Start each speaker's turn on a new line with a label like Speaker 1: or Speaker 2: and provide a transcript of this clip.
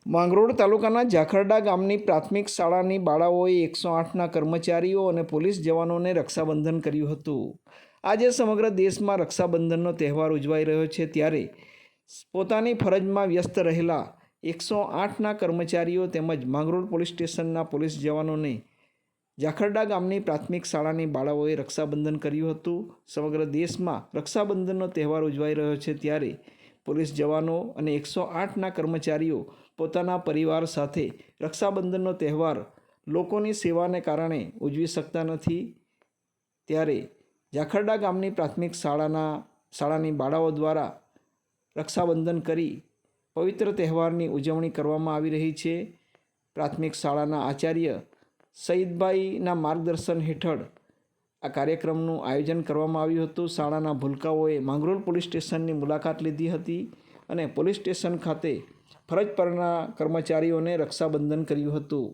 Speaker 1: માંગરોળ તાલુકાના ઝાખરડા ગામની પ્રાથમિક શાળાની બાળાઓએ 108ના કર્મચારીઓ અને પોલીસ જવાનોને રક્ષાબંધન કર્યું હતું। આજે સમગ્ર દેશમાં રક્ષાબંધનનો તહેવાર ઉજવાઈ રહ્યો છે, ત્યારે પોતાની ફરજમાં વ્યસ્ત રહેલા 108ના કર્મચારીઓ તેમજ માંગરોળ પોલીસ સ્ટેશનના પોલીસ જવાનોને ઝાખરડા ગામની પ્રાથમિક શાળાની બાળાઓએ રક્ષાબંધન કર્યું હતું। સમગ્ર દેશમાં રક્ષાબંધનનો તહેવાર ઉજવાઈ રહ્યો છે, ત્યારે પોલીસ જવાનો અને 108ના કર્મચારીઓ પોતાના પરિવાર સાથે રક્ષાબંધનનો તહેવાર લોકોની સેવાને કારણે ઉજવી શકતા નથી, ત્યારે ઝાખરડા ગામની પ્રાથમિક શાળાની બાળાઓ દ્વારા રક્ષાબંધન કરી પવિત્ર તહેવારની ઉજવણી કરવામાં આવી રહી છે। પ્રાથમિક શાળાના આચાર્ય સઈદભાઈના માર્ગદર્શન હેઠળ આ કાર્યક્રમનું આયોજન કરવામાં આવ્યું હતું। શાળાના ભૂલકાઓએ માંગરોળ પોલીસ સ્ટેશનની મુલાકાત લીધી હતી અને પોલીસ સ્ટેશન ખાતે ફરજ પરના કર્મચારીઓને રક્ષાબંધન કર્યું હતું।